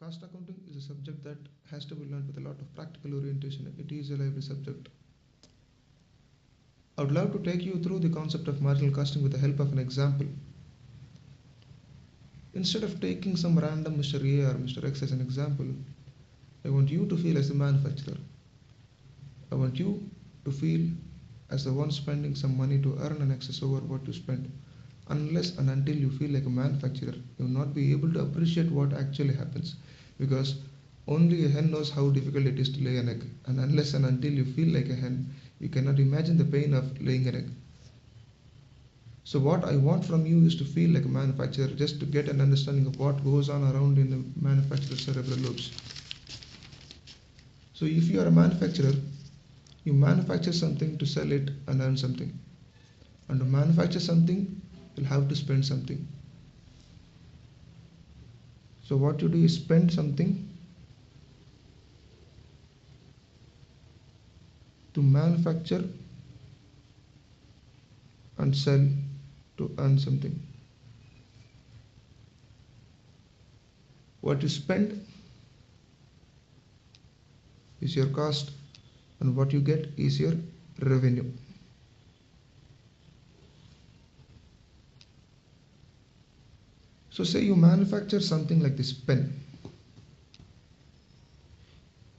Cost accounting is a subject that has to be learned with a lot of practical orientation. It is a lively subject. I would love to take you through the concept of marginal costing with the help of an example. Instead of taking some random Mr. A or Mr. X as an example, I want you to feel as a manufacturer. I want you to feel as the one spending some money to earn an excess over what you spend. Unless and until you feel like a manufacturer, you will not be able to appreciate what actually happens, because only a hen knows how difficult it is to lay an egg, and unless and until you feel like a hen, you cannot imagine the pain of laying an egg. So what I want from you is to feel like a manufacturer, just to get an understanding of what goes on around in the manufacturer's cerebral lobes. So if you are a manufacturer, you manufacture something to sell it and earn something. And to manufacture something, you'll have to spend something. So what you do is spend something to manufacture and sell to earn something. What you spend is your cost, and what you get is your revenue. So say you manufacture something like this pen.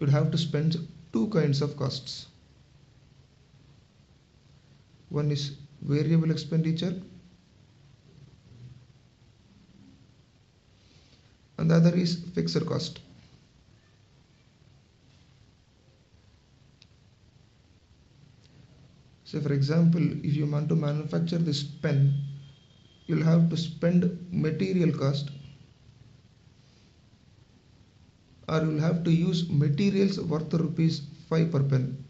You'd have to spend two kinds of costs. One is variable expenditure and the other is fixed cost. So for example, if you want to manufacture this pen, you'll have to spend material cost, or you'll have to use materials worth rupees 5 per pen.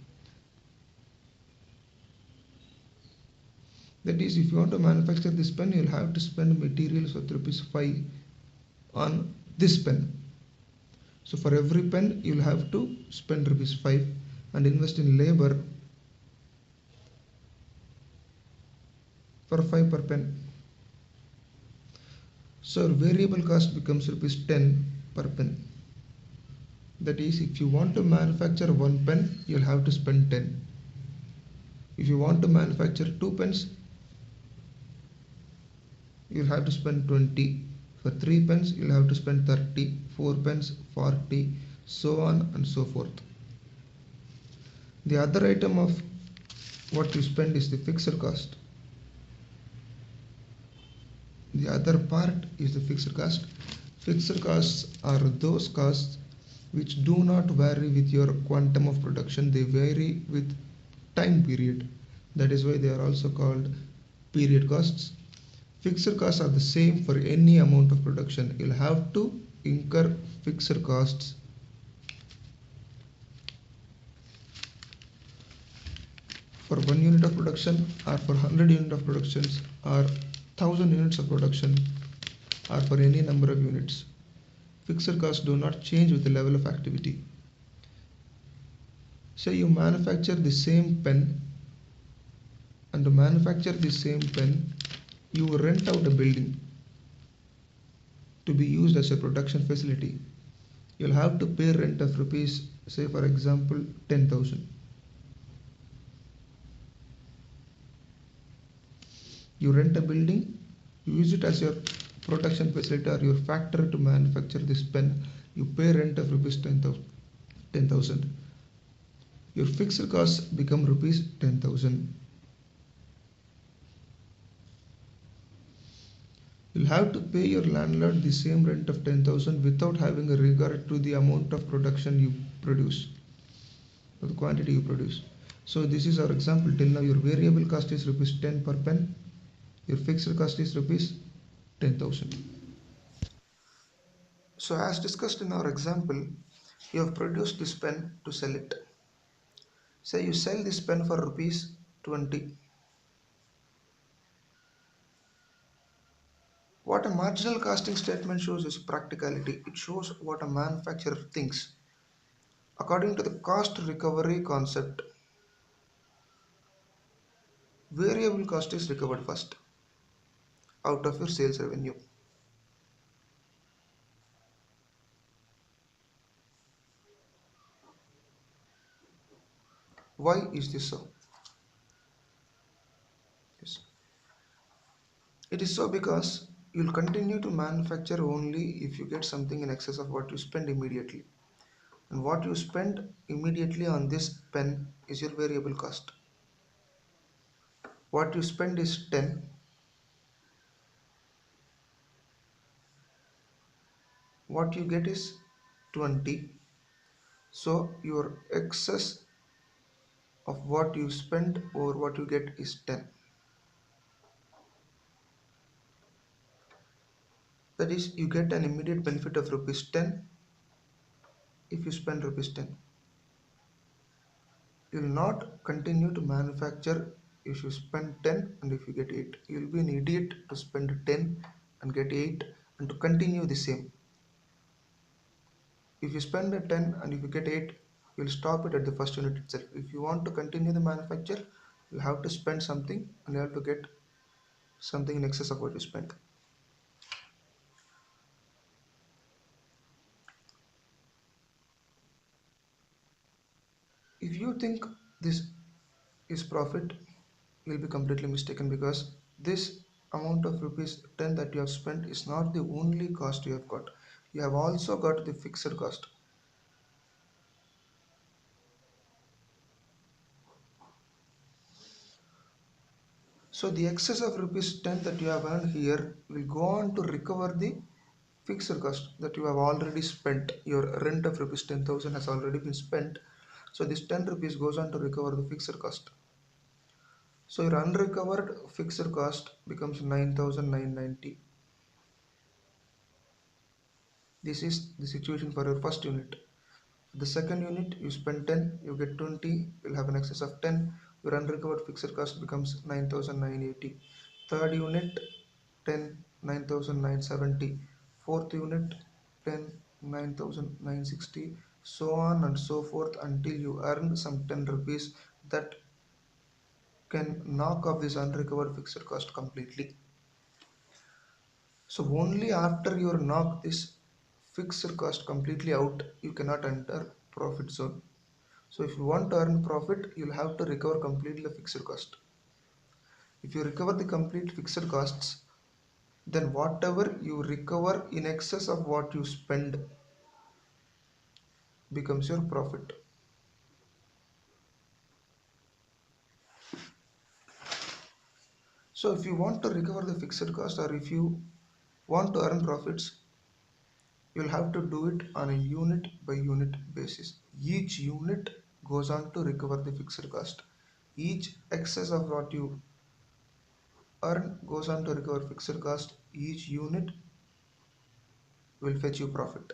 That is, if you want to manufacture this pen, you'll have to spend materials worth rupees 5 on this pen. So for every pen, you'll have to spend rupees 5 and invest in labor for 5 per pen. So variable cost becomes rupees 10 per pen. That is, if you want to manufacture one pen, you'll have to spend 10. If you want to manufacture 2 pens, you'll have to spend 20. For 3 pens, you'll have to spend 30, 4 pens, 40, so on and so forth. The other item of what you spend is the fixed cost. The other part is the fixed cost. Fixed costs are those costs which do not vary with your quantum of production. They vary with time period. That is why they are also called period costs. Fixed costs are the same for any amount of production. You'll have to incur fixed costs for 1 unit of production, or for 100 units of productions, or 1000 units of production, or for any number of units. Fixed costs do not change with the level of activity. Say you manufacture the same pen, and to manufacture the same pen, you rent out a building to be used as a production facility. You'll have to pay rent of rupees, say for example, 10,000. You rent a building, you use it as your production facility or your factory to manufacture this pen. You pay rent of rupees 10,000. Your fixed costs become rupees 10,000. You'll have to pay your landlord the same rent of 10,000 without having a regard to the amount of production you produce, or the quantity you produce. So this is our example. Till now your variable cost is rupees 10 per pen. Your fixed cost is rupees 10,000. So as discussed in our example, you have produced this pen to sell it. Say you sell this pen for rupees 20. What a marginal costing statement shows is practicality. It shows what a manufacturer thinks. According to the cost recovery concept, variable cost is recovered first out of your sales revenue. Why is this so? Yes. It is so because you'll continue to manufacture only if you get something in excess of what you spend immediately. And what you spend immediately on this pen is your variable cost. What you spend is 10, what you get is 20. So your excess of what you spend over what you get is 10. That is, you get an immediate benefit of rupees 10 if you spend rupees 10. You will not continue to manufacture if you spend 10 and if you get 8. You will be an idiot to spend 10 and get 8 and to continue the same. If you spend a 10 and if you get 8, you will stop it at the first unit itself. If you want to continue the manufacture, you have to spend something and you have to get something in excess of what you spent. If you think this is profit, you will be completely mistaken, because this amount of rupees 10 that you have spent is not the only cost you have got. You have also got the fixed cost. So the excess of rupees 10 that you have earned here will go on to recover the fixed cost that you have already spent. Your rent of rupees 10,000 has already been spent. So this 10 rupees goes on to recover the fixed cost. So your unrecovered fixed cost becomes 9,990. This is the situation for your first unit. The second unit, you spend 10, you get 20, you'll have an excess of 10. Your unrecovered fixed cost becomes 9,980. Third unit, 10, 9,970. Fourth unit, 10, 9,960. So on and so forth until you earn some 10 rupees that can knock off this unrecovered fixed cost completely. So only after you knock this fixed cost completely out, you cannot enter profit zone. So if you want to earn profit, you'll have to recover completely the fixed cost. If you recover the complete fixed costs, then whatever you recover in excess of what you spend becomes your profit. So if you want to recover the fixed cost, or if you want to earn profits, you'll have to do it on a unit by unit basis. Each unit goes on to recover the fixed cost. Each excess of what you earn goes on to recover fixed cost. Each unit will fetch you profit.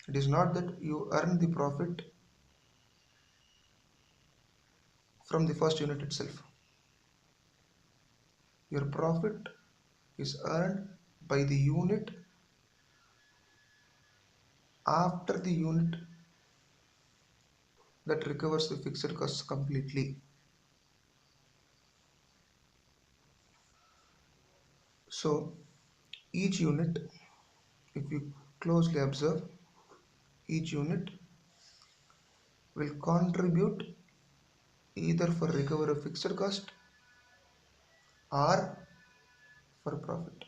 It is not that you earn the profit from the first unit itself. Your profit is earned by the unit after the unit that recovers the fixed costs completely. So each unit, if you closely observe, each unit will contribute either for recovery of fixed cost or for profit.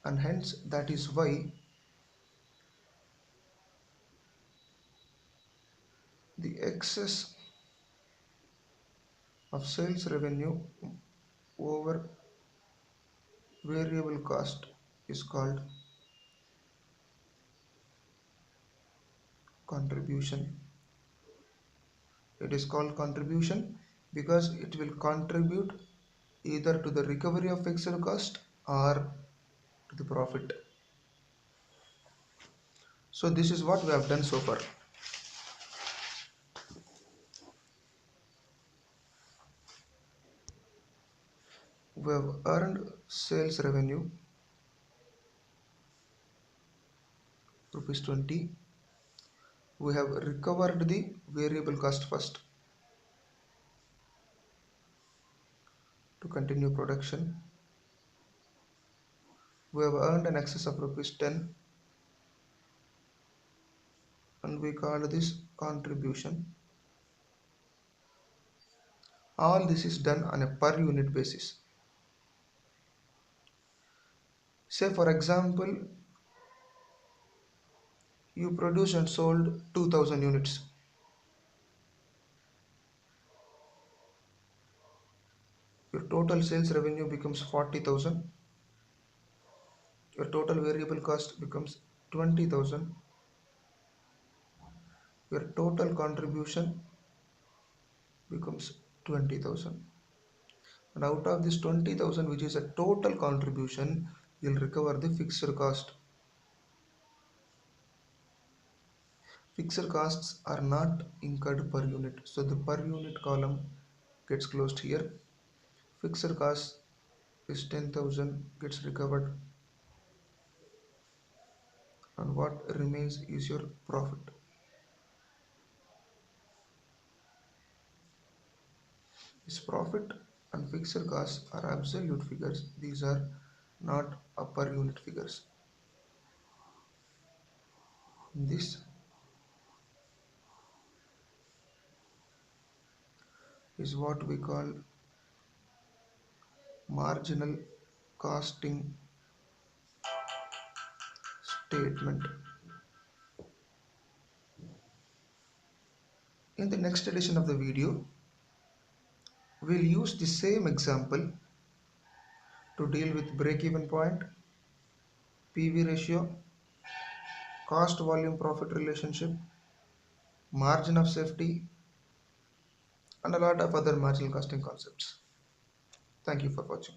And hence that is why the excess of sales revenue over variable cost is called contribution. It is called contribution because it will contribute either to the recovery of fixed cost or to the profit. So this is what we have done so far. We have earned sales revenue rupees 20. We have recovered the variable cost first to continue production. We have earned an excess of rupees 10 and we call this contribution. All this is done on a per unit basis. Say for example, you produced and sold 2000 units. Your total sales revenue becomes 40,000. Your total variable cost becomes 20,000. Your total contribution becomes 20,000. And out of this 20,000, which is a total contribution, you'll recover the fixed cost. Fixed costs are not incurred per unit, so the per unit column gets closed here. Fixed cost is 10,000 gets recovered, and what remains is your profit. This profit and fixed costs are absolute figures. These are not a per unit figures. This is what we call marginal costing statement. In the next edition of the video, we'll use the same example to deal with break-even point, PV ratio, cost volume profit relationship, margin of safety, and a lot of other marginal costing concepts. Thank you for watching.